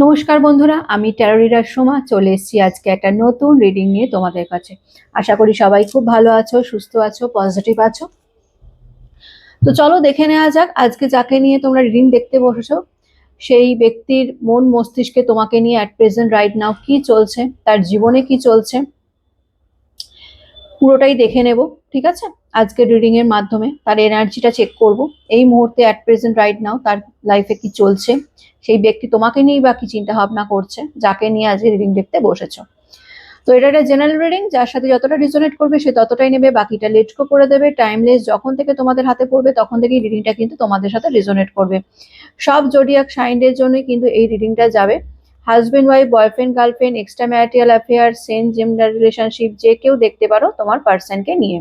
নমস্কার বন্ধুরা, আমি ট্যারো রিডার সোমা চলে এসেছি আজকে একটা নতুন রিডিং নিয়ে তোমাদের কাছে। আশা করি সবাই খুব ভালো আছো, সুস্থ আছো, পজিটিভ আছো। তো চলো দেখে নেওয়া যাক আজকে যাকে নিয়ে তোমরা রিডিং দেখতে বসেছো সেই ব্যক্তির মন মস্তিষ্কে তোমাকে নিয়ে অ্যাট প্রেজেন্ট রাইট নাও কি চলছে, তার জীবনে কি চলছে পুরোটাই দেখে নেব। ঠিক আছে, আজকের রিডিং এর মাধ্যমে তার এনার্জিটা চেক করব। এই মুহূর্তে অ্যাট প্রেজেন্ট রাইট নাও তার লাইফে কি চলছে, সেই ব্যক্তি তোমাকে নিয়েই বা কি চিন্তা ভাবনা করছে যাকে নিয়ে আজকে রিডিং দেখতে বসেছো। তো এটা একটা জেনারেল রিডিং, যার সাথে যতটা রিজোনেট করবে সে ততটাই নেবে, বাকিটা লেট গো করে দেবে। টাইমলেস যখন থেকে তোমাদের হাতে পড়বে তখন থেকেই রিডিংটা কিন্তু তোমাদের সাথে রিজোনেট করবে। সব জোডিয়াক সাইনের জন্যই কিন্তু এই রিডিংটা যাবে। Husband wife, boyfriend girlfriend, extra marital affair, same gender relationship, যে কেউ দেখতে পারো তোমার পার্সনকে নিয়ে।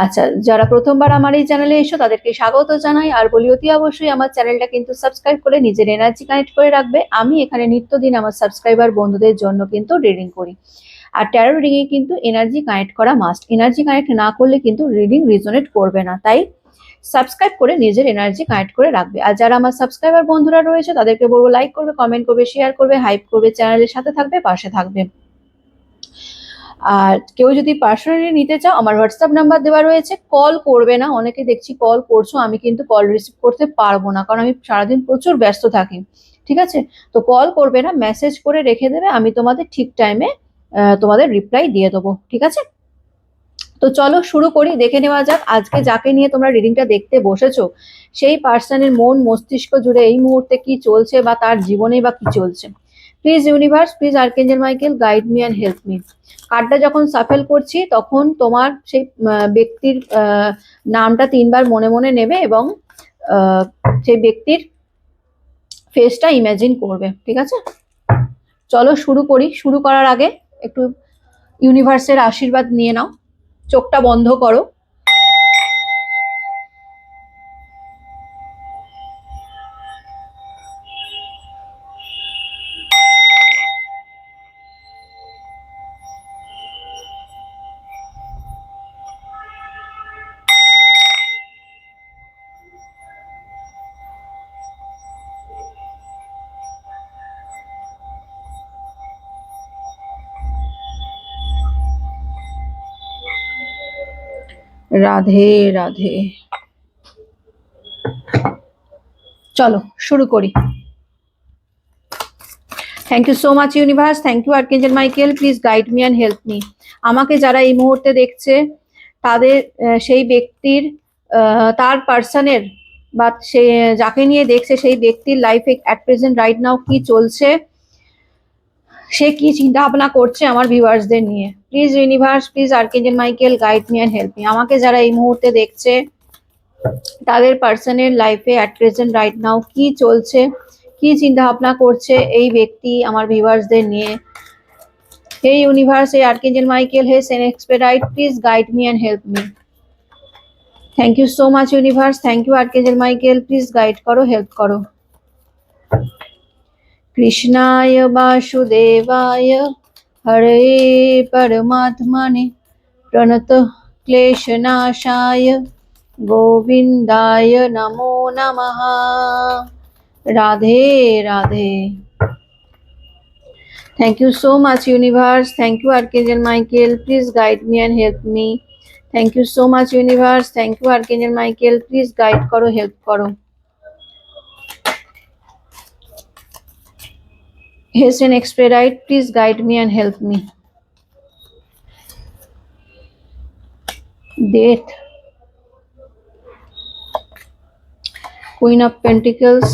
আচ্ছা, যারা প্রথমবার আমার এই চ্যানেলে এসো তাদেরকে স্বাগত জানাই, আর বলি অতি অবশ্যই আমার চ্যানেলটা কিন্তু সাবস্ক্রাইব করে নিজের এনার্জি কানেক্ট করে রাখবে। আমি এখানে নিত্যদিন আমার সাবস্ক্রাইবার বন্ধুদের জন্য কিন্তু রিডিং করি, আর ট্যারো রিডিং এ কিন্তু এনার্জি কানেক্ট করা মাস্ট। এনার্জি কানেক্ট না করলে কিন্তু রিডিং রিজোনেট করবে না, তাই সাবস্ক্রাইব করে নিজের এনার্জি কানেক্ট করে রাখবে। আর যারা আমার সাবস্ক্রাইবার বন্ধুরা রয়েছে তাদেরকে বলবো লাইক করবে, কমেন্ট করবে, শেয়ার করবে, হাইপ করবে, চ্যানেলের সাথে থাকবে, পাশে থাকবে। আর কেউ যদি পার্সোনালি নিতে চাও আমার হোয়াটসঅ্যাপ নাম্বার দেওয়া রয়েছে, কল করবে না। অনেকে দেখছি কল করছো, আমি কিন্তু কল রিসিভ করতে পারবো না, কারণ আমি সারাদিন প্রচুর ব্যস্ত থাকি। ঠিক আছে, তো কল করবে না, মেসেজ করে রেখে দেবে, আমি তোমাদের ঠিক টাইমে তোমাদের রিপ্লাই দিয়ে দেবো। ঠিক আছে, তো চলো শুরু করি, দেখে নেওয়া যাক আজকে যাকে নিয়ে তোমরা রিডিংটা দেখতে বসেছো সেই পার্সনের মন মস্তিষ্ক জুড়ে এই মুহূর্তে কি চলছে বা তার জীবনে বা কি চলছে। Please universe, please archangel Michael, guide me and help me. কার্ডটা যখন সাফেল করছি তখন তোমার সেই ব্যক্তির নামটা 3বার মনে মনে নেবে এবং সেই ব্যক্তির ফেসটা ইমাজিন করবে। ঠিক আছে, চলো শুরু করি। শুরু করার আগে একটু ইউনিভার্সের আশীর্বাদ নিয়ে নাও। চোখটা বন্ধ করো। রাধে রাধে। চলো শুরু করি। Thank you so much universe, thank you archangel Michael, please guide me and help me. আমাকে যারা এই মুহূর্তে দেখছে তাদের সেই ব্যক্তির তার পার্সনের বা সে যাকে নিয়ে দেখছে সেই ব্যক্তির লাইফে অ্যাট প্রেজেন্ট রাইট নাও কি চলছে, সে কি চিন্তা ভাবনা করছে আমার ভিউয়ার্সদের নিয়ে। Please universe, please archangel Michael, guide me and help me. আমাকে যারা এই মুহূর্তে দেখছে তাদের পার্সনের লাইফে অ্যাট প্রেজেন্ট রাইট নাও কি চলছে, কি চিন্তা ভাবনা করছে এই ব্যক্তি আমার ভিউয়ার্সদের নিয়ে। হে ইউনিভার্স, হে আর্কেঞ্জেল মাইকেল, হে সেন এক্সপেরাইট, please guide me and help me. Thank you so much universe, thank you archangel Michael, please guide করো, হেল্প করো। কৃষ্ণায় বাসুদেবায় হরে পরমাত্মনে প্রণত ক্লেশনাশায় গোবিন্দায় নমো নমঃ। Radhe Radhe. Thank you so much universe, thank you Archangel Michael, please guide me and help me. Thank you so much universe, thank you Archangel Michael, please guide karo, help karo. Hasten expedite, please guide me and help me. Death, Queen of Pentacles,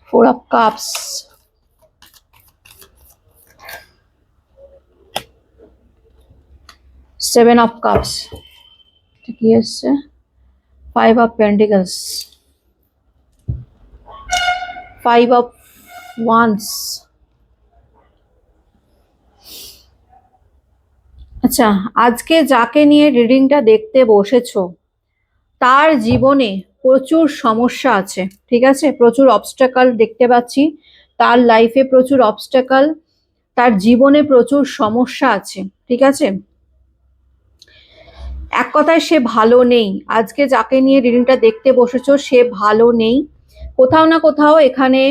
Four of Cups, Seven of Cups, yes, Five of Pentacles, Five of Wands. আচ্ছা, আজকে যাকে নিয়ে রিডিংটা দেখতে বসেছো তার জীবনে প্রচুর সমস্যা আছে। ঠিক আছে, প্রচুর অবস্টাকল দেখতে পাচ্ছি, তার লাইফে প্রচুর অবস্টাকল, তার জীবনে প্রচুর সমস্যা আছে। ঠিক আছে, এক কথায় সে ভালো নেই। আজকে যাকে নিয়ে রিডিংটা দেখতে বসেছো সে ভালো নেই। কোথাও না কোথাও এখানে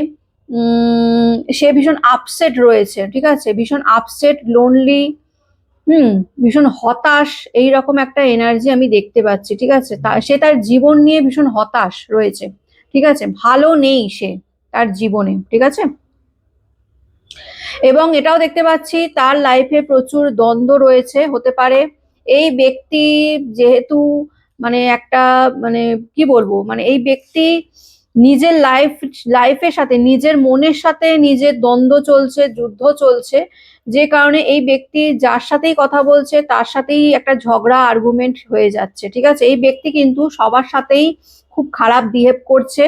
সে ভীষণ আপসেট রয়েছে, ঠিক আছে, ভীষণ আপসেট, লোনলি, হুম, ভীষণ হতাশ, এইরকম একটা এনার্জি আমি দেখতে পাচ্ছি, ঠিক আছে। সে তার জীবন নিয়ে ভীষণ হতাশ রয়েছে, ঠিক আছে, ভালো নেই সে তার জীবনে, ঠিক আছে। এবং এটাও দেখতে পাচ্ছি তার লাইফে প্রচুর দ্বন্দ্ব রয়েছে, হতে পারে এই ব্যক্তি যেহেতু মানে একটা মানে কি বলবো, মানে এই ব্যক্তি নিজের লাইফের সাথে, নিজের মনের সাথে নিজের দ্বন্দ্ব চলছে, যুদ্ধ চলছে, যে কারণে এই ব্যক্তি যার সাথেই কথা বলছে তার সাথেই একটা ঝগড়া আর্গুমেন্ট হয়ে যাচ্ছে, ঠিক আছে। এই ব্যক্তি কিন্তু সবার সাথেই খুব খারাপ বিহেভ করছে।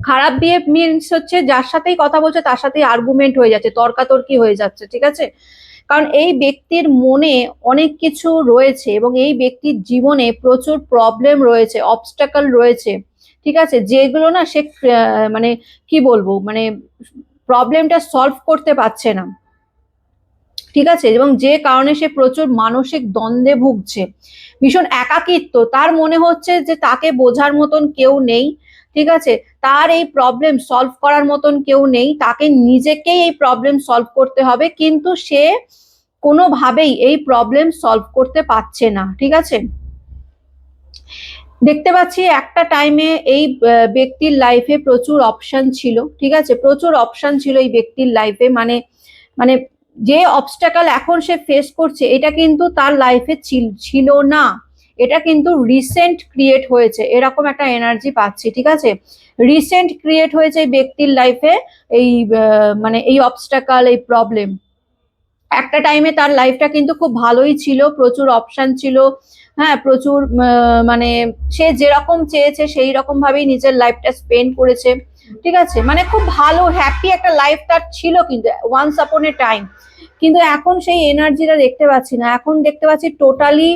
খারাপ বিহেভ মিনস হচ্ছে যার সাথেই কথা বলছে তার সাথেই আর্গুমেন্ট হয়ে যাচ্ছে, তর্কাতর্কি হয়ে যাচ্ছে, ঠিক আছে। কারণ এই ব্যক্তির মনে অনেক কিছু রয়েছে এবং এই ব্যক্তির জীবনে প্রচুর প্রবলেম রয়েছে, অবস্টাকল রয়েছে, ঠিক আছে, যেগুলো না সে মানে কি বলবো, মানে প্রবলেমটা সলভ করতে পারছে না, ঠিক আছে, এবং যে কারণে সে প্রচুর মানসিক দ্বন্দ্বে ভুগছে, ভীষণ একাকিত্ব, তার মনে হচ্ছে যে তাকে বোঝার মতন কেউ নেই, ঠিক আছে, তার এই প্রবলেম সলভ করার মতন কেউ নেই, তাকে নিজেকেই এই প্রবলেম সলভ করতে হবে, কিন্তু সে কোনোভাবেই এই প্রবলেম সলভ করতে পারছে না, ঠিক আছে। দেখতে পাচ্ছি একটা টাইমে এই ব্যক্তির লাইফে প্রচুর অপশন ছিল, ঠিক আছে, প্রচুর অপশন ছিল এই ব্যক্তির লাইফে, মানে মানে যে অবস্টাকল এখন সে ফেস করছে এটা কিন্তু তার লাইফে ছিল না, এটা কিন্তু রিসেন্ট ক্রিয়েট হয়েছে, এরকম একটা এনার্জি পাচ্ছি, ঠিক আছে। রিসেন্ট ক্রিয়েট হয়েছে এই ব্যক্তির লাইফে এই মানে এই অবস্টাকল, এই প্রবলেম। একটা টাইমে তার লাইফটা কিন্তু খুব ভালোই ছিল, প্রচুর অপশন ছিল, হ্যাঁ, প্রচুর মানে সে যেরকম চেয়েছে সেই রকম ভাবেই নিজের লাইফটা স্পেন্ড করেছে, ঠিক আছে, মানে খুব ভালো হ্যাপি একটা লাইফ তার ছিল কিন্তু ওয়ান্স আপন এ টাইম। কিন্তু এখন সেই এনার্জিটা দেখতে পাচ্ছি না, এখন দেখতে পাচ্ছি টোটালি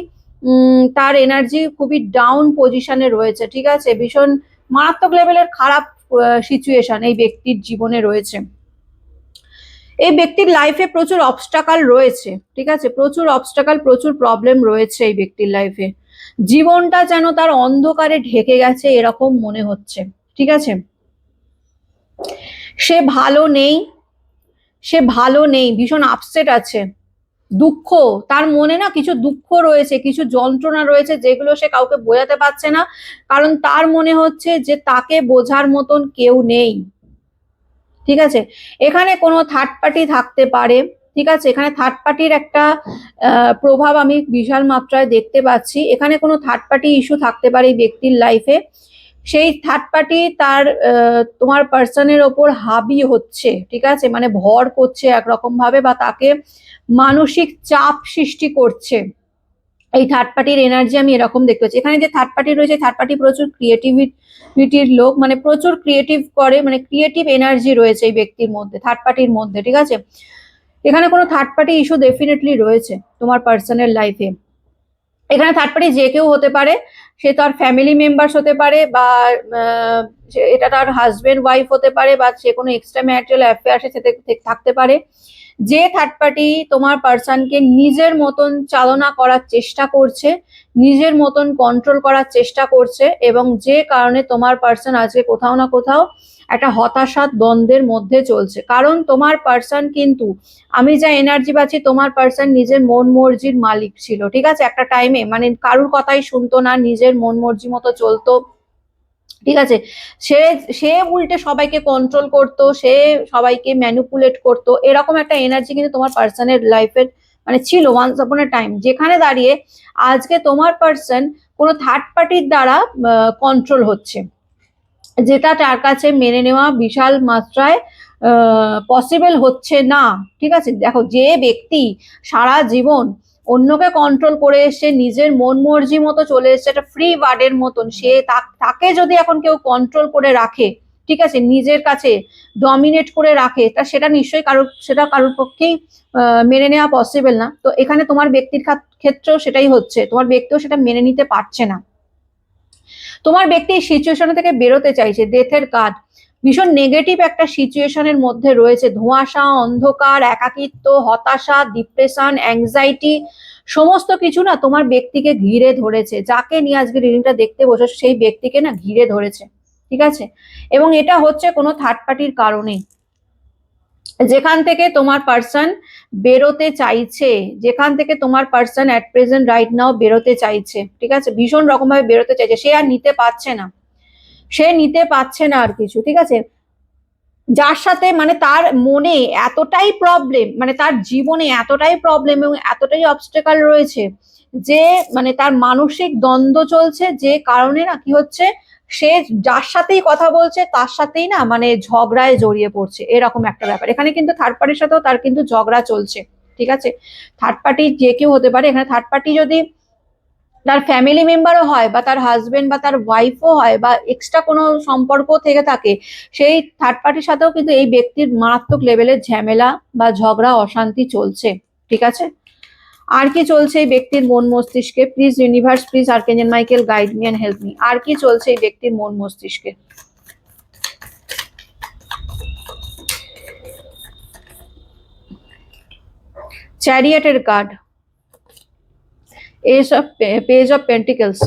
তার এনার্জি খুবই ডাউন পজিশনে রয়েছে, ঠিক আছে, ভীষণ মারাত্মক লেভেলের খারাপ সিচুয়েশন এই ব্যক্তির জীবনে রয়েছে। এই ব্যক্তির লাইফে প্রচুর অবস্টাকাল রয়েছে, ঠিক আছে, প্রচুর অবস্টাকাল, প্রচুর প্রবলেম রয়েছে এই ব্যক্তির লাইফে। জীবনটা যেন তার অন্ধকারে ঢেকে গেছে এরকম মনে হচ্ছে, ঠিক আছে। সে ভালো নেই, সে ভালো নেই, ভীষণ আপসেট আছে, দুঃখ, তার মনে না কিছু দুঃখ রয়েছে, কিছু যন্ত্রণা রয়েছে যেগুলো সে কাউকে বোঝাতে পারছে না, কারণ তার মনে হচ্ছে যে তাকে বোঝার মতন কেউ নেই, ঠিক আছে। এখানে কোনো থার্ড পার্টি থাকতে পারে, ঠিক আছে, এখানে থার্ড পার্টির একটা প্রভাব আমি বিশাল মাত্রায় দেখতে পাচ্ছি, এখানে কোনো থার্ড পার্টি ইস্যু থাকতে পারে এই ব্যক্তির লাইফে। সেই থার্ড পার্টি তার তোমার পার্সনের ওপর হাবি হচ্ছে, ঠিক আছে, মানে ভর করছে একরকম ভাবে, বা তাকে মানসিক চাপ সৃষ্টি করছে। এই থার্ড পার্টির এনার্জি আমি এরকম দেখতে পাচ্ছি। এখানে যে থার্ড পার্টি রয়েছে, থার্ড পার্টি প্রচুর ক্রিয়েটিভিটির লোক, মানে প্রচুর ক্রিয়েটিভ করে, মানে ক্রিয়েটিভ এনার্জি রয়েছে এই ব্যক্তির মধ্যে, থার্ড পার্টির মধ্যে, ঠিক আছে। এখানে কোনো থার্ড পার্টি ইস্যু ডেফিনেটলি রয়েছে তোমার পার্সোনাল লাইফে। এখানে থার্ড পার্টি যে কেউ হতে পারে, সে তার ফ্যামিলি মেম্বার্স হতে পারে, বা এটা তার হাজবেন্ড ওয়াইফ হতে পারে, বা সে কোনো এক্সট্রা ম্যারিটাল অ্যাফেয়ার্সে থাকতে পারে। যে থার্ড পার্টি তোমার পার্সনকে নিজের মতন চালনা করার চেষ্টা করছে, নিজের মতন কন্ট্রোল করার চেষ্টা করছে, এবং যে কারণে তোমার পার্সন আজকে কোথাও না কোথাও একটা হতাশার দ্বন্দ্বের মধ্যে চলছে, কারণ তোমার পার্সন কিন্তু, আমি যা এনার্জি পাচ্ছি, তোমার পার্সন নিজের মন মর্জির মালিক ছিল, ঠিক আছে, একটা টাইমে, মানে কারুর কথাই শুনতো না, নিজের মন মর্জি মতো চলতো, ঠিক আছে। সে সে উল্টে সবাইকে কন্ট্রোল করতো, সে সবাইকে ম্যানিপুলেট করতো, এরকম একটা এনার্জি কিন্তু তোমার পার্সনের লাইফের মানে ছিল ওয়ান্স আপন এ টাইম, যেখানে দাঁড়িয়ে আজকে তোমার পার্সন কোনো থার্ড পার্টির দ্বারা কন্ট্রোল হচ্ছে, যেটা তার কাছে মেনে নেওয়া বিশাল মাত্রায় পসিবল হচ্ছে না, ঠিক আছে। দেখো, যে ব্যক্তি সারা জীবন অন্যকে কন্ট্রোল করে এসছে, নিজের মন মর্জি মতো চলে এসছে, একটা ফ্রি বার্ডের মতন, সে তাকে যদি এখন কেউ কন্ট্রোল করে রাখে, ঠিক আছে, নিজের কাছে ডমিনেট করে রাখে, তা সেটা নিশ্চয়ই সেটা কারোর পক্ষেই মেনে নেওয়া পসিবল না। তো এখানে তোমার ব্যক্তির ক্ষেত্রেও সেটাই হচ্ছে, তোমার ব্যক্তিও সেটা মেনে নিতে পারছে না। তোমার ব্যক্তি এই সিচুয়েশন থেকে বেরোতে চাইছে, ডেথের কার্ড, ভীষণ নেগেটিভ একটা সিচুয়েশনের মধ্যে রয়েছে, ধোঁয়াশা, অন্ধকার, একাকিত্ব, হতাশা, ডিপ্রেশন, অ্যাংজাইটি, সমস্ত কিছু না তোমার ব্যক্তিকে ঘিরে ধরেছে। যাকে নিয়ে আজকে রিডিংটা দেখতে বসে সেই ব্যক্তিকে না ঘিরে ধরেছে, ঠিক আছে? এবং এটা হচ্ছে কোনো থার্ড পার্টির কারণে, যেখান থেকে তোমার পার্সন বেরোতে চাইছে, যেখান থেকে তোমার person at present right now বেরোতে চাইছে, ঠিক আছে? ভীষণ রকম ভাবে বেরোতে চাইছে, সে আর নিতে পারছে না, সে নিতে পারছে না আর কিছু, ঠিক আছে? যার সাথে মানে তার মনে এতটাই প্রবলেম, মানে তার জীবনে এতটাই প্রবলেম এবং এতটাই অবস্টেকাল রয়েছে যে মানে তার মানসিক দ্বন্দ্ব চলছে, যে কারণে না কি হচ্ছে, সে যার সাথেই কথা বলছে তার সাথেই না মানে ঝগড়ায় জড়িয়ে পড়ছে, এরকম একটা ব্যাপার। এখানে কিন্তু থার্ড পার্টির সাথেও তার কিন্তু ঝগড়া চলছে, ঠিক আছে? থার্ড পার্টি যে কেউ হতে পারে, এখানে থার্ড পার্টি যদি তার ফ্যামিলি মেম্বারও হয় বা তার হাজবেন্ড বা তার ওয়াইফও হয় বা এক্সট্রা কোনো সম্পর্ক থেকে থাকে, সেই থার্ড পার্টির সাথেও কিন্তু এই ব্যক্তির মারাত্মক লেভেলের ঝামেলা বা ঝগড়া অশান্তি চলছে, ঠিক আছে? আর কি চলছে এই ব্যক্তির মন মস্তিষ্কে? Please universe, please archangel Michael guide me and help me. আর কি চলছে এই ব্যক্তির মন মস্তিষ্কে? চ্যারিয়েটের কার্ড, পেজ অফ পেন্টিকলস।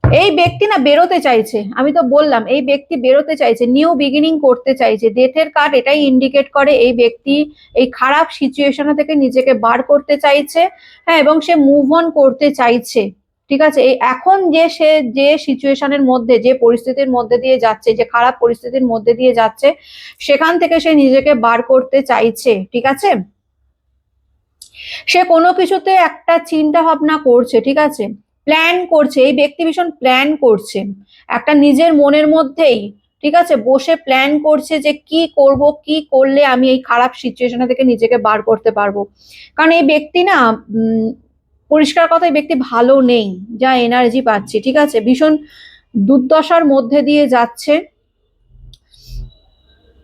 এই ব্যক্তি না বেরোতে চাইছে, আমি তো বললাম এই ব্যক্তি বেরোতে চাইছে, নিউ বিগিনিং করতে চাইছে। ডেথের কার্ড এটাই ইন্ডিকেট করে এই ব্যক্তি এই খারাপ সিচুয়েশন থেকে নিজেকে বার করতে চাইছে, হ্যাঁ, এবং সে মুভ অন করতে চাইছে, ঠিক আছে? এই এখন যে সে যে সিচুয়েশনের মধ্যে, যে পরিস্থিতির মধ্যে দিয়ে যাচ্ছে, যে খারাপ পরিস্থিতির মধ্যে দিয়ে যাচ্ছে, সেখান থেকে সে নিজেকে বার করতে চাইছে, ঠিক আছে? সে কোনো কিছুতে একটা চিন্তা ভাবনা করছে, ঠিক আছে? প্ল্যান করছে, এই ব্যক্তি ভীষণ প্ল্যান করছে একটা নিজের মনের মধ্যেই, ঠিক আছে? বসে প্ল্যান করছে যে কি করব, কি করলে আমি এই খারাপ সিচুয়েশন থেকে নিজেকে বার করতে পারবো। কারণ এই ব্যক্তি না পরিষ্কার কথা এই ব্যক্তি ভালো নেই, যা এনার্জি পাচ্ছি, ঠিক আছে? ভীষণ দুর্দশার মধ্যে দিয়ে যাচ্ছে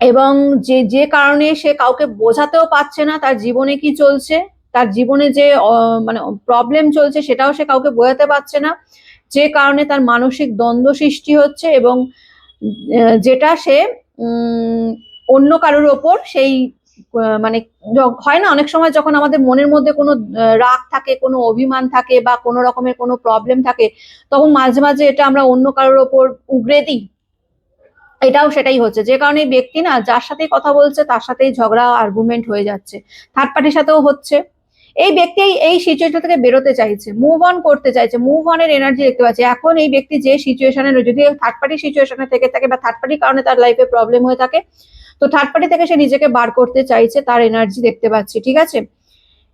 এবং যে যে কারণে সে কাউকে বোঝাতেও পারছে না তার জীবনে কি চলছে, তার জীবনে যে মানে প্রবলেম চলছে সেটাও সে কাউকে বোঝাতে পারছে না, যে কারণে তার মানসিক দ্বন্দ্ব সৃষ্টি হচ্ছে এবং যেটা সে অন্য কারোর ওপর সেই মানে হয় না অনেক সময় যখন আমাদের মনের মধ্যে কোনো রাগ থাকে, কোনো অভিমান থাকে বা কোনো রকমের কোনো প্রবলেম থাকে, তখন মাঝে মাঝে এটা আমরা অন্য কারোর ওপর উগরে দিই, এটাও সেটাই হচ্ছে, যে কারণে ব্যক্তি না যার সাথেই কথা বলছে তার সাথেই ঝগড়া আর্গুমেন্ট হয়ে যাচ্ছে, থার্ড পার্টির সাথেও হচ্ছে। এই ব্যক্তি এই সিচুয়েশন থেকে বেরোতে চাইছে, মুভ অন করতে চাইছে, মুভ অনের এনার্জি দেখতে পাচ্ছে। এখন এই ব্যক্তি যে সিচুয়েশনে যদি থার্ড পার্টি সিচুয়েশনে থেকে থাকে বা থার্ড পার্টির কারণে তার লাইফে প্রবলেম হয়ে থাকে, তো থার্ড পার্টি থেকে সে নিজেকে বার করতে চাইছে, তার এনার্জি দেখতে পাচ্ছি, ঠিক আছে?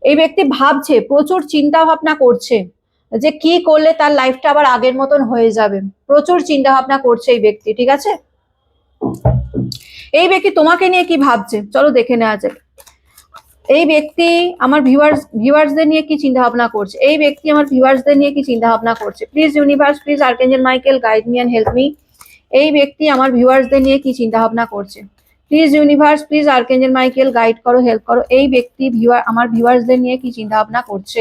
এই ব্যক্তি ভাবছে, প্রচুর চিন্তা ভাবনা করছে যে কি করলে তার লাইফটা আবার আগের মতন হয়ে যাবে, প্রচুর চিন্তা ভাবনা করছে এই ব্যক্তি, ঠিক আছে? এই ব্যক্তি তোমাকে নিয়ে কি ভাবছে চলো দেখে নেওয়া যাক। এই ব্যক্তি আমার ভিউয়ার্সদের নিয়ে কি চিন্তা ভাবনা করছে, এই ব্যক্তি আমার ভিউয়ার্সদের নিয়ে কি চিন্তা ভাবনা করছে? Please universe, please archangel Michael guide me and help me. এই ব্যক্তি আমার ভিউয়ার্সদের নিয়ে কি চিন্তা ভাবনা করছে? Please universe, please archangel Michael guide করো, হেল্প করো। এই ব্যক্তি আমার ভিউয়ার্সদের নিয়ে কি চিন্তা ভাবনা করছে?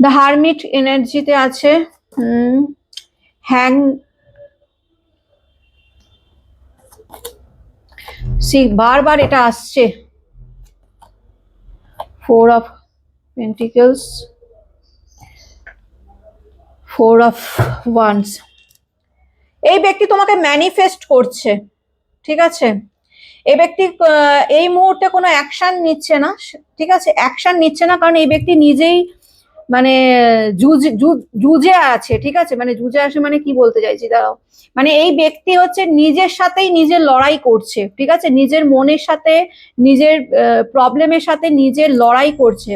দ্য হারমিট এনার্জিতে আছে হ্যাং, বারবার এটা আসছে, four of pentacles, four of wands. এই ব্যক্তি তোমাকে ম্যানিফেস্ট করছে, ঠিক আছে? এই ব্যক্তি এই মুহূর্তে কোনো অ্যাকশন নিচ্ছে না, ঠিক আছে? অ্যাকশন নিচ্ছে না কারণ এই ব্যক্তি নিজেই মানে জুজে আছে, ঠিক আছে? মানে জুজে আসে মানে কি বলতে চাইছি দাঁড়াও, মানে এই ব্যক্তি হচ্ছে নিজের সাথেই নিজের লড়াই করছে, ঠিক আছে? নিজের মনের সাথে, নিজের প্রবলেমের সাথে নিজের লড়াই করছে।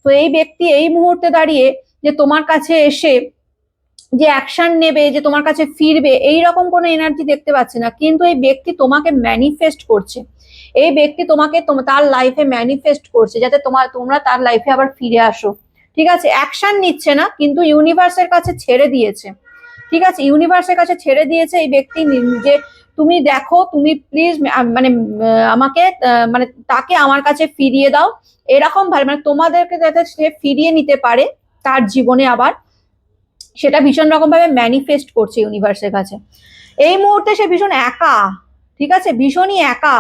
তো এই ব্যক্তি এই মুহূর্তে দাঁড়িয়ে যে তোমার কাছে এসে যে অ্যাকশন নেবে, যে তোমার কাছে ফিরবে, এই রকম কোনো এনার্জি দেখতে পাচ্ছি না, কিন্তু এই ব্যক্তি তোমাকে ম্যানিফেস্ট করছে, এই ব্যক্তি তোমাকে তার লাইফে ম্যানিফেস্ট করছে যাতে তোমরা তার লাইফে আবার ফিরে আসো, ঠিক আছে? অ্যাকশন নিচ্ছে না কিন্তু ইউনিভার্সের কাছে ছেড়ে দিয়েছে, ঠিক আছে? ইউনিভার্সের কাছে ছেড়ে দিয়েছে এই ব্যক্তি যে তুমি দেখো, তুমি প্লিজ মানে আমাকে মানে তাকে আমার কাছে ফিরিয়ে দাও, এরকম ভাবে মানে তোমাদেরকে যাতে সে ফিরিয়ে নিতে পারে, তার জীবনে আবার সেটা ভীষণ রকম ভাবে ম্যানিফেস্ট করছে ইউনিভার্সের কাছে। এই মুহূর্তে সে ভীষণ একা, ঠিক আছে, ভীষণই একা।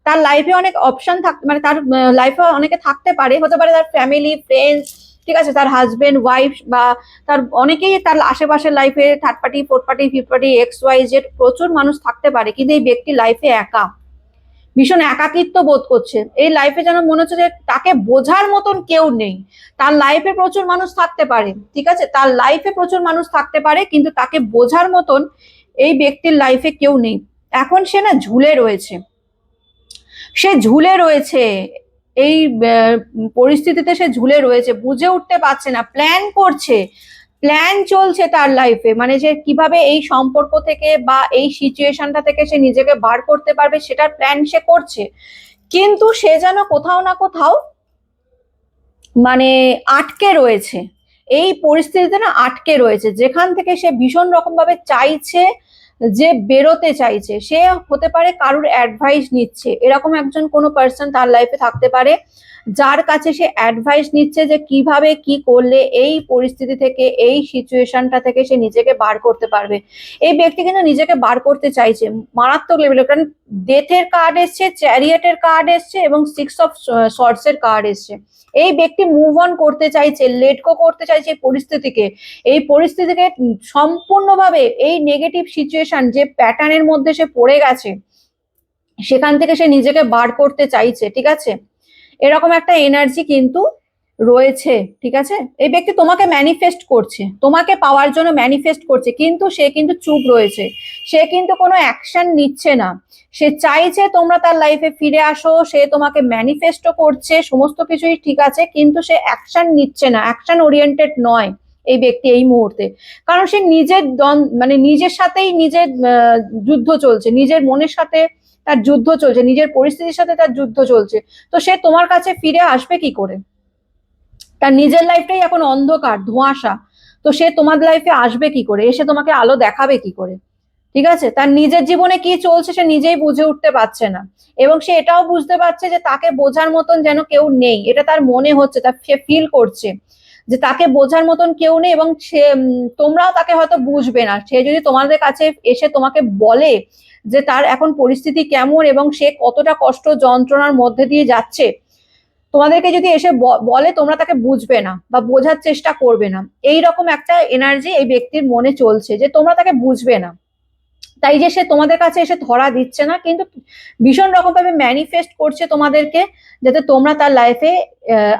তার লাইফে অনেক অপশন থাকতে, মানে তার লাইফে অনেকে থাকতে পারে, হতে পারে তার ফ্যামিলি, ফ্রেন্ডস, ঠিক আছে, তার হাজবেন্ড, ওয়াইফ, বা তার অনেকেই তার আশেপাশের লাইফে third party, fourth party, fifth party, X Y Z প্রচুর মানুষ থাকতে পারে, কিন্তু এই ব্যক্তি লাইফে একা, ভীষণ একাকিত্ব বোধ করছে। এই লাইফে যেন মনে হচ্ছে যে তাকে বোঝার মতন কেউ নেই। তার লাইফে প্রচুর মানুষ থাকতে পারে, ঠিক আছে, তার লাইফে প্রচুর মানুষ থাকতে পারে, কিন্তু তাকে বোঝার মতন এই ব্যক্তির লাইফে কেউ নেই। এখন সে না ঝুলে রয়েছে, সে ঝুলে রয়েছে এই পরিস্থিতিতে, সে ঝুলে রয়েছে, বুঝে উঠতে পারছে না, প্ল্যান করছে, প্ল্যান চলছে তার লাইফে, মানে যে কিভাবে এই সম্পর্ক থেকে বা এই সিচুয়েশনটা থেকে সে নিজেকে বার করতে পারবে সেটার প্ল্যান সে করছে। কিন্তু সে যেন কোথাও না কোথাও মানে আটকে রয়েছে, এই পরিস্থিতিতে না আটকে রয়েছে, যেখান থেকে সে ভীষণ রকম ভাবে চাইছে যে বেরোতে চাইছে। সে হতে পারে কারুর অ্যাডভাইস নিচ্ছে, এরকম একজন কোনো পার্সন তার লাইফে থাকতে পারে যার কাছে সে অ্যাডভাইস নিচ্ছে যে কিভাবে কি করলে এই পরিস্থিতি থেকে, এই সিচুয়েশনটা থেকে সে নিজেকে বার করতে পারবে। এই ব্যক্তি কিন্তু নিজেকে বার করতে চাইছে মারাত্মক লেভেলে, কারণ ডেথের কার্ড এসছে, চ্যারিয়েটের কার্ড এসছে এবং 6 অফ সর্টসের কার্ড এসছে। এই ব্যক্তি মুভ অন করতে চাইছে, লেট গো করতে চাইছে এই পরিস্থিতিকে, এই পরিস্থিতিকে সম্পূর্ণভাবে, এই নেগেটিভ সিচুয়েশন যে প্যাটার্নের মধ্যে সে পড়ে গেছে সেখান থেকে সে নিজেকে বার করতে চাইছে, ঠিক আছে, এরকম একটা এনার্জি কিন্তু রয়েছে, ঠিক আছে। এই ব্যক্তি তোমাকে ম্যানিফেস্ট করছে, তোমাকে পাওয়ার জন্য ম্যানিফেস্ট করছে, কিন্তু সে কিন্তু চুপ রয়েছে, সে কিন্তু কোনো অ্যাকশন নিচ্ছে না। সে চাইছে তোমরা তার লাইফে ফিরে আসো, সে তোমাকে ম্যানিফেস্টও করছে, সমস্ত কিছুই ঠিক আছে, কিন্তু সে অ্যাকশন নিচ্ছে না, অ্যাকশন ওরিয়েন্টেড নয় এই ব্যক্তি এই মুহূর্তে। কারণ সে নিজের মানে নিজের সাথেই নিজের যুদ্ধ চলছে, নিজের মনের সাথে তার যুদ্ধ চলছে, নিজের পরিস্থিতির সাথে তার যুদ্ধ চলছে। তো সে তোমার কাছে ফিরে আসবে কি করে? তার নিজের লাইফটাই এখন অন্ধকার, ধোঁয়াশা, তো সে তোমার লাইফে আসবে কি করে, এসে তোমাকে আলো দেখাবে কি করে? ঠিক আছে, তার নিজের জীবনে কি চলছে সে নিজেই বুঝে উঠতে পারছে না, এবং সে এটাও বুঝতে পারছে যে তাকে বোঝার মতন যেন কেউ নেই, এটা তার মনে হচ্ছে, তার সে ফিল করছে যে তাকে বোঝার মতন কেউ নেই, এবং সে তোমরাও তাকে হয়তো বুঝবে না। সে যদি তোমাদের কাছে এসে তোমাকে বলে যে তার এখন পরিস্থিতি কেমন এবং সে কতটা কষ্ট যন্ত্রণার মধ্যে দিয়ে যাচ্ছে, তোমাদেরকে যদি এসে বলে, তোমরা তাকে বুঝবে না বা বোঝার চেষ্টা করবে না। এইরকম একটা এনার্জি এই ব্যক্তির মনে চলছে যে তোমরা তাকে বুঝবে না, তাই যে সে তোমাদের কাছে এসে ধরা দিচ্ছে না, কিন্তু ভীষণ রকম ভাবে ম্যানিফেস্ট করছে তোমাদেরকে, যাতে তোমরা তার লাইফে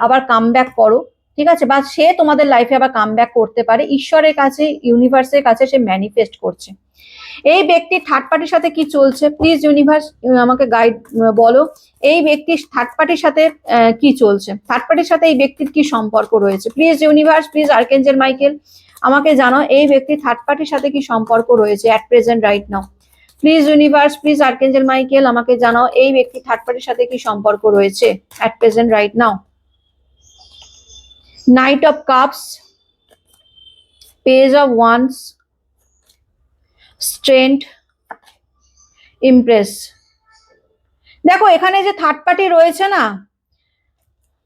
আবার কাম ব্যাক করো, ঠিক আছে, বা সে তোমাদের লাইফে আবার কাম ব্যাক করতে পারে। ঈশ্বরের কাছে, ইউনিভার্সের কাছে সে ম্যানিফেস্ট করছে। এই ব্যক্তির থার্ড পার্টির সাথে কি চলছে, প্লিজ ইউনিভার্স আমাকে গাইড বলো। এই ব্যক্তির থার্ড পার্টির সাথে কি চলছে, থার্ড পার্টির সাথে এই ব্যক্তির কি সম্পর্ক রয়েছে, please universe, please archangel Michael আমাকে জানাও এই ব্যক্তির থার্ড পার্টির সাথে কি সম্পর্ক রয়েছে at present right now. Please universe, please archangel Michael আমাকে জানাও এই ব্যক্তির থার্ড পার্টির সাথে কি সম্পর্ক রয়েছে at present right now. Night of cups, page of wands, strength, Impress. দেখো এখানে যে থার্ড পার্টি রয়েছে না,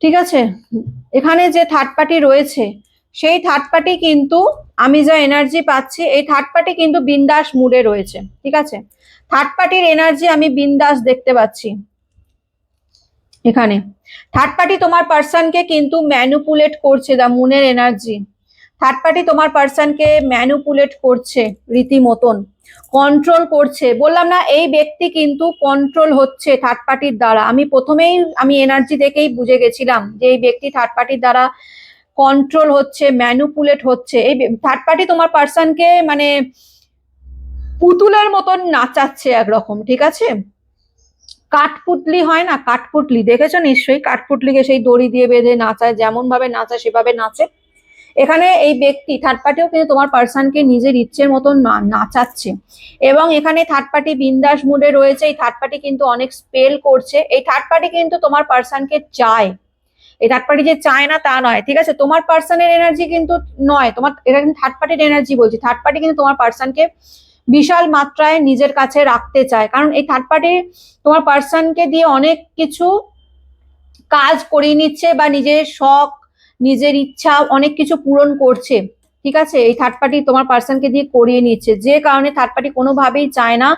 ঠিক আছে, এখানে যে থার্ড পার্টি রয়েছে সেই থার্ড পার্টি কিন্তু, আমি যা এনার্জি পাচ্ছি, এই থার্ড পার্টি কিন্তু বিন্দাস মুডে রয়েছে, ঠিক আছে, থার্ড পার্টির এনার্জি আমি বিন্দাস দেখতে পাচ্ছি। এখানে থার্ড পার্টি তোমার পার্সনকে কিন্তু ম্যানুপুলেট করছে, দা মুনের এনার্জি, থার্ড পার্টি তোমার পার্সনকে ম্যানুপুলেট করছে, রীতিমতন কন্ট্রোল করছে। বললাম না এই ব্যক্তি কিন্তু কন্ট্রোল হচ্ছে থার্ড পার্টির দ্বারা। আমি প্রথমেই আমি এনার্জি দেখেই বুঝে গেছিলাম যে এই ব্যক্তি থার্ড পার্টির দ্বারা কন্ট্রোল হচ্ছে, ম্যানুপুলেট হচ্ছে। এই থার্ড পার্টি তোমার পার্সনকে মানে পুতুলের মতন নাচাচ্ছে একরকম, ঠিক আছে, কাঠপুতলি হয় না, কাঠপুতলি দেখেছো নিশ্চয়ই, কাঠপুতলিকে সেই দড়ি দিয়ে বেঁধে নাচায়, যেমন ভাবে নাচায় সেভাবে নাচে। এখানে এই ব্যক্তি থার্ড পার্টিও কিন্তু তোমার পার্সনকে নিজের ইচ্ছের মতন নাচাচ্ছে, এবং এখানে থার্ড পার্টি বিন্দাস মুডে রয়েছে। এই থার্ড পার্টি কিন্তু অনেক স্পেল করছে, এই থার্ড পার্টি কিন্তু তোমার পার্সনকে চায়, এই থার্ড পার্টি যে চায় না তা নয়, ঠিক আছে, তোমার পার্সনের এনার্জি কিন্তু নয়, তোমার এটা কিন্তু থার্ড পার্টির এনার্জি বলছি। থার্ড পার্টি কিন্তু তোমার পার্সনকে বিশাল মাত্রায় নিজের কাছে রাখতে চায়, কারণ এই থার্ড পার্টি তোমার পার্সনকে দিয়ে অনেক কিছু কাজ করিয়ে নিচ্ছে, বা নিজের শখ, নিজের ইচ্ছা অনেক কিছু পূরণ করছে, ঠিক আছে। এই থার্ড পার্টি তোমার পার্সনকে দিয়ে করিয়ে নিচ্ছে, যে কারণে থার্ড পার্টি কোনোভাবেই চায় না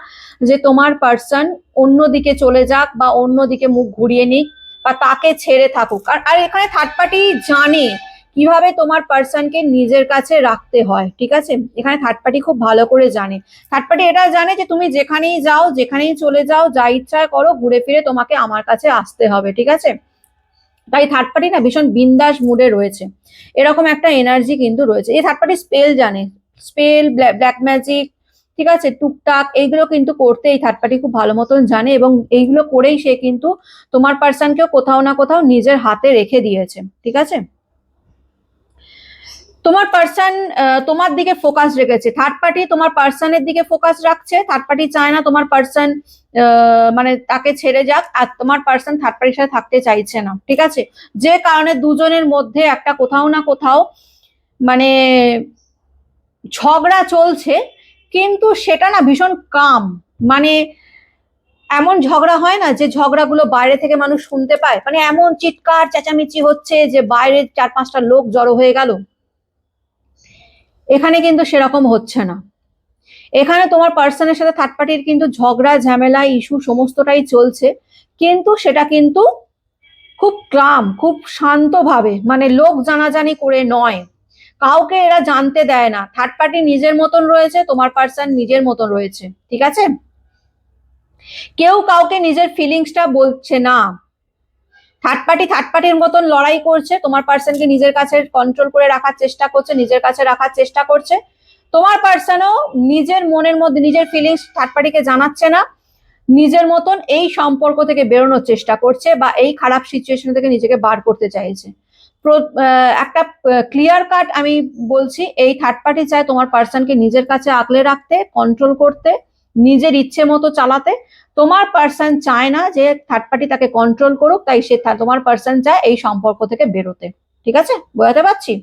যে তোমার পার্সন অন্যদিকে চলে যাক বা অন্যদিকে মুখ ঘুরিয়ে নিক বা তাকে ছেড়ে থাকুক। আর এখানে থার্ড পার্টি জানে কিভাবে তোমার পার্সনকে নিজের কাছে রাখতে হয়, ঠিক আছে। এখানে থার্ড পার্টি খুব ভালো করে জানে। থার্ড পার্টি এটা জানে যে তুমি যেখানেই যাও, যেখানেই চলে যাও, যা ইচ্ছা করো, ঘুরে ফিরে তোমাকে আমার কাছে আসতে হবে, ঠিক আছে। তাই থার্ড পার্টি না ভীষণ বিন্দাস মুডে রয়েছে, এরকম একটা এনার্জি কিন্তু রয়েছে। এই থার্ড পার্টি স্পেল জানে, স্পেল, ব্ল্যাক ম্যাজিক, ঠিক আছে, টুকটাক এইগুলো কিন্তু করতে এই থার্ড পার্টি খুব ভালো মতন জানে, এবং এইগুলো করেই সে কিন্তু তোমার পার্সনকেও কোথাও না কোথাও নিজের হাতে রেখে দিয়েছে, ঠিক আছে। তোমার পার্সন তোমার দিকে ফোকাস রেখেছে, থার্ড পার্টি তোমার পার্সনের দিকে ফোকাস রাখছে। থার্ড পার্টি চায় না তোমার পার্সন মানে তাকে ছেড়ে যাক, আর তোমার পার্সন থার্ড পার্টির সাথে থাকতে চাইছে না, ঠিক আছে। যে কারণে দুজনের মধ্যে একটা কোথাও না কোথাও মানে ঝগড়া চলছে, কিন্তু সেটা না ভীষণ কাম, মানে এমন ঝগড়া হয় না যে ঝগড়াগুলো বাইরে থেকে মানুষ শুনতে পায়, মানে এমন চিৎকার চেঁচামেচি হচ্ছে যে বাইরে 4-5টা লোক জড়ো হয়ে গেল, এখানে কিন্তু সেরকম হচ্ছে না। এখানে তোমার পার্সনের সাথে থার্ড পার্টির কিন্তু ঝগড়া ঝামেলা ইস্যু সমস্তটাই চলছে, কিন্তু সেটা কিন্তু খুব ক্লাম, খুব শান্তভাবে, মানে লোক জানাজানি করে নয়, কাউকে এরা জানতে দেয় না। থার্ড পার্টি নিজের মতন রয়েছে, তোমার পার্সন নিজের মতন রয়েছে, ঠিক আছে। কেউ কাউকে নিজের ফিলিংসটা বলছে না। থার্ড পার্টির মতন লড়াই করছে, তোমার পার্সনকে নিজের কাছে কন্ট্রোল করে রাখার চেষ্টা করছে, নিজের কাছে রাখার চেষ্টা করছে। তোমার পার্সনও নিজের মনের মধ্যে নিজের ফিলিংস থার্ড পার্টিকে জানাচ্ছে না, নিজের মতন এই সম্পর্ক থেকে বেরোনোর চেষ্টা করছে বা এই খারাপ সিচুয়েশন থেকে নিজেকে বার করতে চাইছে। একটা ক্লিয়ার কাট আমি বলছি, এই থার্ড পার্টি চায় তোমার পার্সনকে নিজের কাছে আঁকলে রাখতে, কন্ট্রোল করতে, নিজের ইচ্ছে মতো চালাতে। তোমার পার্সন চায় না যে থার্ড পার্টি তাকে কন্ট্রোল করুক, তাই সে তোমার পার্সন চায় এই সম্পর্ক থেকে বেরোতে, ঠিক আছে, বোঝাতে পারছি।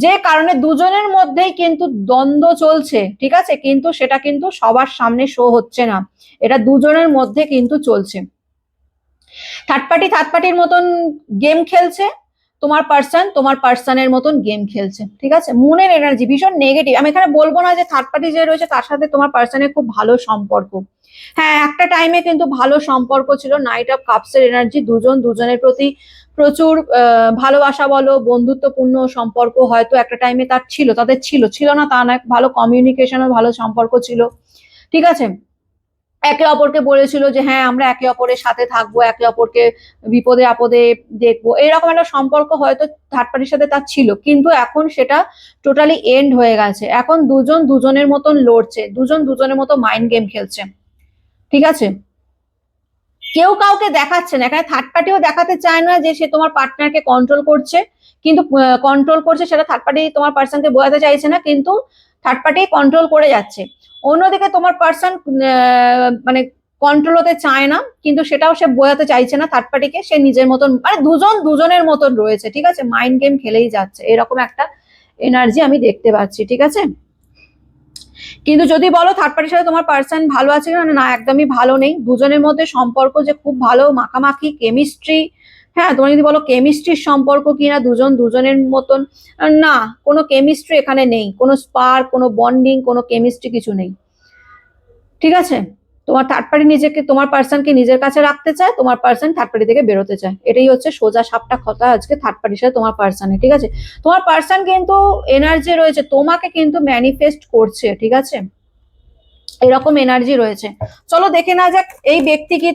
যে কারণে দুজনের মধ্যেই কিন্তু দ্বন্দ্ব চলছে, ঠিক আছে, কিন্তু সেটা কিন্তু সবার সামনে শো হচ্ছে না, এটা দুজনের মধ্যে কিন্তু চলছে। থার্ড পার্টির মতন গেম খেলছে, তোমার পার্সনের মতন গেম খেলছে, ঠিক আছে। মুনের এনার্জি ভীষণ নেগেটিভ। আমি এখানে বলবো না যে থার্ড পার্টি যে রয়েছে তার সাথে তোমার পার্সনের খুব ভালো সম্পর্ক, হ্যাঁ একটা টাইমে কিন্তু ভালো সম্পর্ক ছিল। নাইট অফ কাপসের এনার্জি, দুজনের প্রতি প্রচুর ভালোবাসা বলো, বন্ধুত্বপূর্ণ সম্পর্ক হয়তো একটা টাইমে তাদের ছিল না তা না, ভালো কমিউনিকেশন, ভালো সম্পর্ক ছিল, ঠিক আছে। একে অপরকে বলেছিল যে হ্যাঁ আমরা একে অপরের সাথে থাকবো, একে অপরকে বিপদে আপদে দেখবো, এরকম একটা সম্পর্ক হয়তো থার্ড পার্টির সাথে তার ছিল, কিন্তু এখন সেটা টোটালি এন্ড হয়ে গেছে। এখন দুজন দুজনের মতন লড়ছে, দুজন দুজনের মতো মাইন্ড গেম খেলছে, ঠিক আছে। কেউ কাউকে দেখাচ্ছে না, এখানে থার্ড পার্টিও দেখাতে চায় না যে সে তোমার পার্টনারকে কন্ট্রোল করছে, কিন্তু কন্ট্রোল করছে সেটা থার্ড পার্টি তোমার পার্সনকে বোঝাতে চাইছে না, কিন্তু থার্ড পার্টি কন্ট্রোল করে যাচ্ছে। অন্যদিকে তোমার পার্সন মানে কন্ট্রোল হতে চায় না, কিন্তু সেটাও সে বোঝাতে চাইছে না থার্ড পার্টিকে, সে নিজের মতন, মানে দুজন দুজনের মতন রয়েছে, ঠিক আছে, মাইন্ড গেম খেলেই যাচ্ছে, এরকম একটা এনার্জি আমি দেখতে পাচ্ছি, ঠিক আছে। কিন্তু যদি বলো থার্ড পার্টির সাথে তোমার পার্সন ভালো আছে কিনা, না একদমই ভালো নেই। দুজনের মধ্যে সম্পর্ক যে খুব ভালো মাখামাখি কেমিস্ট্রি, হ্যাঁ তোমার যদি বলো কেমিস্ট্রির সম্পর্ক কিনা দুজন দুজনের মতন, না কোনো কেমিস্ট্রি এখানে নেই, কোনো স্পার্ক, কোনো বন্ডিং, কোনো কেমিস্ট্রি কিছু নেই, ঠিক আছে। তোমার থার্ড পার্টি তোমার পার্সনকে নিজের কাছে রাখতে চায়, তোমার পার্সন থার্ড পার্টি থেকে বেরোতে চায়, এটাই হচ্ছে সোজা সাপটা কথা আজকে থার্ড পার্টির সাথে তোমার পার্সনে, ঠিক আছে। তোমার পার্সন কিন্তু এনার্জি রয়েছে, তোমাকে কিন্তু ম্যানিফেস্ট করছে, ঠিক আছে, এরকম এনার্জি রয়েছে। চলো দেখে না যাক এই ব্যক্তি কি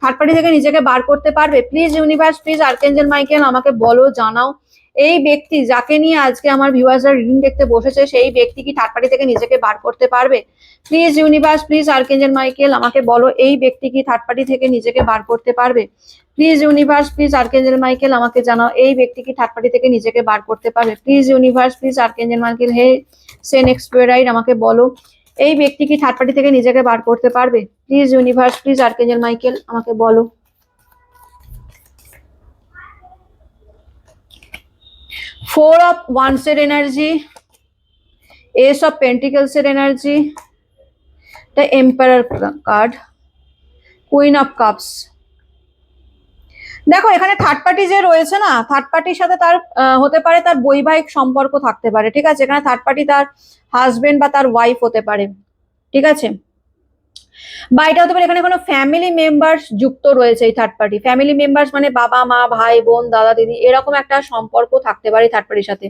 থার্ড পার্টি থেকে নিজেকে বার করতে পারবে। Please universe, please archangel Michael আমাকে বলো, জানাও এই ব্যক্তি যাকে নিয়ে আজকে আমার ভিউয়ার্সরা রিডিং দেখতে বসেছে, সেই ব্যক্তি কি থার্ড পার্টি থেকে নিজেকে বার করতে পারবে। Please universe, please archangel Michael আমাকে বলো, এই ব্যক্তি কি থার্ড পার্টি থেকে নিজেকে বার করতে পারবে। Please universe, please archangel Michael আমাকে জানাও, এই ব্যক্তি কি থার্ড পার্টি থেকে নিজেকে বার করতে পারবে। Please universe, please archangel Michael হে সে নেক্সট রাইট আমাকে বলো, এই ব্যক্তি কি থার্ড পার্টি থেকে নিজেকে বার করতে পারবে। Please universe, please archangel Michael আমাকে বলো। ফোর অফ ওয়ান্স এর এনার্জি, এস অফ পেন্টিকলস এর energy, the emperor card, queen of cups, দেখো এখানে থার্ড পার্টি যে রয়েছে না, থার্ড পার্টির সাথে তার হতে পারে তার বৈবাহিক সম্পর্ক থাকতে পারে, ঠিক আছে। এখানে থার্ড পার্টি তার হাজবেন্ড বা তার ওয়াইফ হতে পারে, ঠিক আছে। বা এটা হতে পারে এখানে কোনো ফ্যামিলি মেম্বার্স যুক্ত রয়েছে। এই থার্ড পার্টি ফ্যামিলি মেম্বার্স মানে বাবা মা ভাই বোন দাদা দিদি এরকম একটা সম্পর্ক থাকতে পারে থার্ড পার্টির সাথে।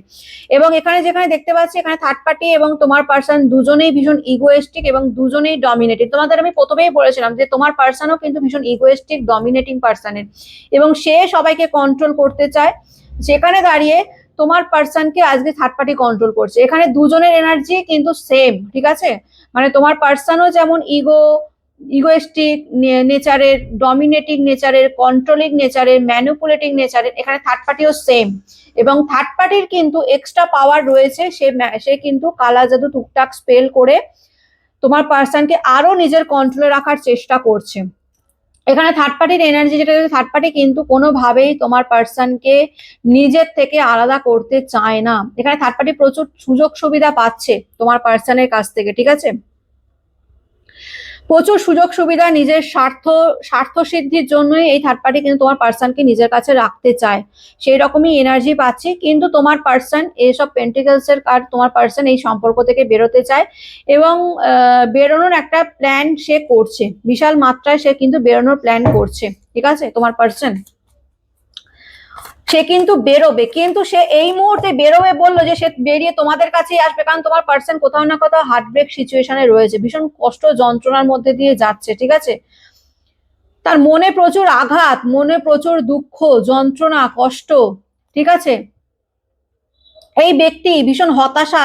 এবং এখানে যেখানে দেখতে পাচ্ছি এখানে থার্ড পার্টি এবং তোমার পার্সন দুজনেই ভীষণ ইগোয়েস্টিক এবং দুজনেই ডমিনেটিং। তোমাদের আমি প্রথমেই বলেছিলাম যে তোমার পার্সনও কিন্তু ভীষণ ইগোয়েস্টিক ডমিনেটিং পার্সনের, এবং সে সবাইকে কন্ট্রোল করতে চায়। যেখানে দাঁড়িয়ে তোমার পার্সনকে আজকে থার্ড পার্টি কন্ট্রোল করছে। এখানে দুজনের এনার্জি কিন্তু সেম, ঠিক আছে। মানে তোমার পার্সনও যেমন ইগোয়েস্টিক নেচারের, ডমিনেটিং নেচারের, কন্ট্রোলিং নেচারের, ম্যানিপুলেটিং নেচারের, এখানে থার্ড পার্টিও সেম। এবং থার্ড পার্টির কিন্তু এক্সট্রা পাওয়ার রয়েছে, সে কিন্তু কালা জাদু টুকটাক স্পেল করে তোমার পার্সনকে আরো নিজের কন্ট্রোলে রাখার চেষ্টা করছে। এখানে থার্ড পার্টির এনার্জি যেটা, থার্ড পার্টি কিন্তু কোনোভাবেই তোমার পার্সনকে নিজের থেকে আলাদা করতে চায় না। এখানে থার্ড পার্টি প্রচুর সুযোগ সুবিধা পাচ্ছে তোমার পার্সনের কাছ থেকে, ঠিক আছে। প্রচুর সুযোগ সুবিধা নিজের স্বার্থ সিদ্ধির জন্যই এই থার্ড পার্টি কিন্তু তোমার পার্সনকে নিজের কাছে রাখতে চায়। সেই রকমই এনার্জি পাচ্ছি। কিন্তু তোমার পার্সন এইসব পেন্টিকলস এর কার্ড, তোমার পার্সন এই সম্পর্ক থেকে বেরোতে চায় এবং বেরোনোর একটা প্ল্যান সে করছে, বিশাল মাত্রায় সে কিন্তু বেরোনোর প্ল্যান করছে, ঠিক আছে। তোমার পার্সন সে কিন্তু বেরোবে, কিন্তু সে এই মুহূর্তে বেরোবে বললো যে সে বেরিয়ে তোমাদের কাছেই আসবে, কারণ তোমার পার্সন কোথাও না কোথাও হার্টব্রেক সিচুয়েশনে রয়েছে, ভীষণ কষ্ট যন্ত্রণার মধ্যে দিয়ে যাচ্ছে, ঠিক আছে। তার মনে প্রচুর আঘাত, মনে প্রচুর দুঃখ যন্ত্রণা কষ্ট, ঠিক আছে। এই ব্যক্তি ভীষণ হতাশা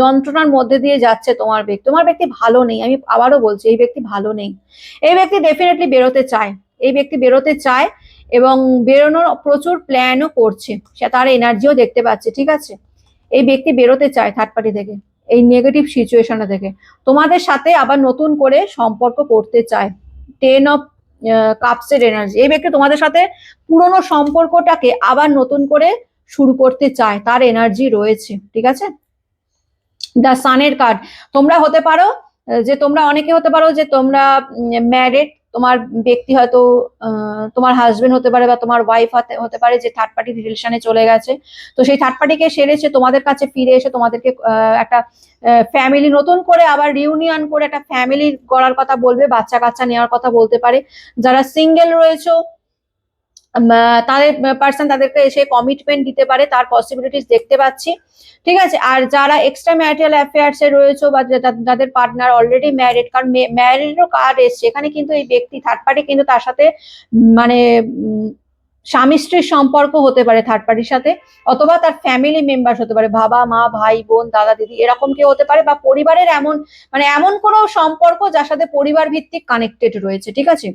যন্ত্রণার মধ্যে দিয়ে যাচ্ছে। তোমার ব্যক্তি ভালো নেই, আমি আবারও বলছি এই ব্যক্তি ভালো নেই। এই ব্যক্তি ডেফিনেটলি বেরোতে চায়, এই ব্যক্তি বেরোতে চায় এবং বেরোনোর প্রচুর প্ল্যানও করছে, সে তার এনার্জিও দেখতে পাচ্ছে, ঠিক আছে। এই ব্যক্তি বেরোতে চায় থার্ড পার্টি থেকে, এই নেগেটিভ সিচুয়েশন থেকে তোমাদের সাথে আবার নতুন করে সম্পর্ক করতে চায়। 10 অফ কাপসের এনার্জি, এই ব্যক্তি তোমাদের সাথে পুরনো সম্পর্কটাকে আবার নতুন করে শুরু করতে চায়, তার এনার্জি রয়েছে, ঠিক আছে। দ্য সানের কার্ড, তোমরা হতে পারো যে তোমরা অনেকে হতে পারো যে তোমরা ম্যারিড, তোমার ব্যক্তি হয়তো তোমার হাজবেন্ড হতে পারে বা তোমার ওয়াইফ হতে পারে যে থার্ড পার্টি রিলেশনে চলে গেছে। তো সেই থার্ড পার্টিকে সেরেছে তোমাদের কাছে ফিরে এসে তোমাদেরকে একটা ফ্যামিলি নতুন করে আবার রিউনিয়ন করে একটা ফ্যামিলি করার কথা বলবে, বাচ্চা কাচ্চা নেওয়ার কথা বলতে পারে। যারা সিঙ্গেল রয়েছে তাদের পার্সন তাদেরকে এসে কমিটমেন্ট দিতে পারে, তার পসিবিলিটিস দেখতে পাচ্ছি, ঠিক আছে। আর যারা এক্সট্রা ম্যারিটাল অ্যাফেয়ার্স এ রয়েছে বা যাদের পার্টনার অলরেডি ম্যারিড, কারণ ম্যারিডেরও কার্ড এসছে এখানে, কিন্তু এই ব্যক্তি থার্ড পার্টি কিন্তু তার সাথে মানে স্বামী স্ত্রীর সম্পর্ক হতে পারে থার্ড পার্টির সাথে, অথবা তার ফ্যামিলি মেম্বার্স হতে পারে, বাবা মা ভাই বোন দাদা দিদি এরকম কেউ হতে পারে, বা পরিবারের এমন কোনো সম্পর্ক যার সাথে পরিবার ভিত্তিক কানেক্টেড রয়েছে, ঠিক আছে।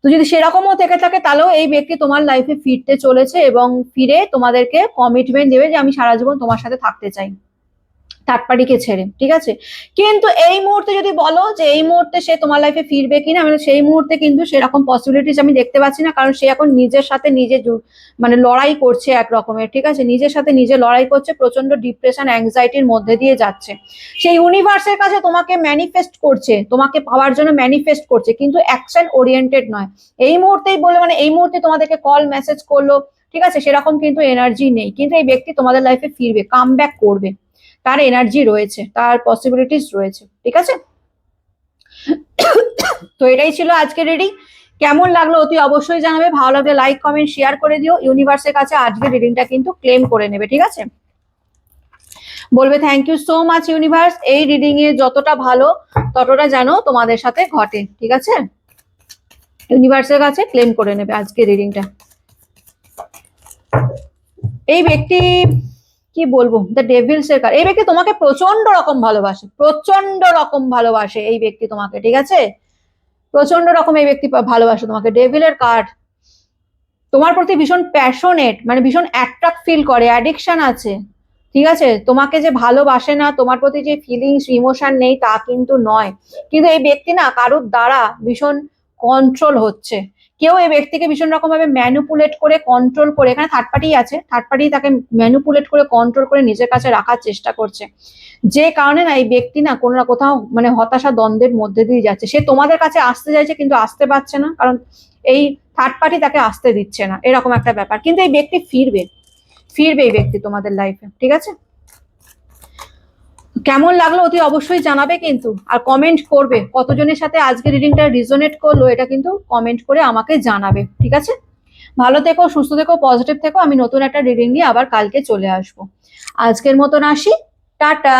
তো যদি সেরকমও থেকে থাকে তাহলেও এই ব্যক্তি তোমার লাইফে ফিরতে চলেছে এবং ফিরে তোমাদেরকে কমিটমেন্ট দেবে যে আমি সারা জীবন তোমার সাথে থাকতে চাই, থার্ড পার্টিকে ছেড়ে, ঠিক আছে। কিন্তু এই মুহূর্তে যদি বলো যে এই মুহূর্তে সে তোমার লাইফে ফিরবে কিনা, মানে সেই মুহূর্তে কিন্তু সেরকম পসিবিলিটিস আমি দেখতে পাচ্ছি না, কারণ সে এখন নিজের সাথে নিজে মানে লড়াই করছে এক রকমের, ঠিক আছে। নিজের সাথে নিজে লড়াই করছে, প্রচন্ড ডিপ্রেশন অ্যাংজাইটির মধ্যে দিয়ে যাচ্ছে। সেই ইউনিভার্সের কাছে তোমাকে ম্যানিফেস্ট করছে, তোমাকে পাওয়ার জন্য ম্যানিফেস্ট করছে, কিন্তু অ্যাকশন ওরিয়েন্টেড নয়। এই মুহূর্তেই বলে মানে এই মুহূর্তে তোমাদেরকে কল মেসেজ করলো, ঠিক আছে, সেরকম কিন্তু এনার্জি নেই। কিন্তু এই ব্যক্তি তোমাদের লাইফে ফিরবে, কাম ব্যাক করবে, তার এনার্জি রয়েছে, তার পসিবিলিটিস রয়েছে, ঠিক আছে। তো এটাই ছিল আজকের রিডিং। কেমন লাগলো অতি অবশ্যই জানাবে, ভালো লাগলে লাইক কমেন্ট শেয়ার করে দিও। ইউনিভার্সের কাছে আজকের রিডিংটা কিন্তু ক্লেম করে নেবে, ঠিক আছে। বলবে thank you so much universe, এই রিডিং এ যতটা ভালো ততটা যেন তোমাদের সাথে ঘটে, ঠিক আছে। ইউনিভার্সের কাছে ক্লেম করে নেবে আজকের রিডিংটা। এই ব্যক্তি কি বলবো, দ্য ডেভিলস এর কার্ড, এই ব্যক্তি তোমাকে প্রচন্ড রকম ভালোবাসে, প্রচন্ড রকম ভালোবাসে এই ব্যক্তি তোমাকে, ঠিক আছে। প্রচন্ড রকম এই ব্যক্তি ভালোবাসে তোমাকে। ডেভিলের কার্ড, তোমার প্রতি ভীষণ প্যাশনেট, মানে ভীষণ অ্যাট্রাক্ট ফিল করে, অ্যাডিকশন আছে, ঠিক আছে। তোমাকে যে ভালোবাসে না, তোমার প্রতি যে ফিলিংস ইমোশন নেই তা কিন্তু নয়, কিন্তু এই ব্যক্তি না কারোর দ্বারা ভীষণ কন্ট্রোল হচ্ছে, কেউ এই ব্যক্তিকে ভীষণ রকম ভাবে ম্যানুপুলেট করে কন্ট্রোল করে, এখানে থার্ড পার্টি আছে, থার্ড পার্টি তাকে ম্যানুপুলেট করে কন্ট্রোল করে নিজের কাছে রাখার চেষ্টা করছে, যে কারণে না এই ব্যক্তি না কোনো না কোথাও মানে হতাশা দ্বন্দ্বের মধ্যে দিয়ে যাচ্ছে। সে তোমাদের কাছে আসতে চাইছে কিন্তু আসতে পারছে না, কারণ এই থার্ড পার্টি তাকে আসতে দিচ্ছে না, এরকম একটা ব্যাপার। কিন্তু এই ব্যক্তি ফিরবে, ফিরবে এই ব্যক্তি তোমাদের লাইফে, ঠিক আছে? কেমন লাগলো অতি অবশ্যই জানাবে কিন্তু, আর কমেন্ট করবে কতজনের সাথে আজকে রিডিংটা রিজোনেট করলো, এটা কিন্তু কমেন্ট করে আমাকে জানাবে, ঠিক আছে? ভালো থেকো, সুস্থ থেকো, পজিটিভ থেকো। আমি নতুন একটা রিডিং নিয়ে আবার কালকে চলে আসবো। আজকের মতন আসি, টাটা।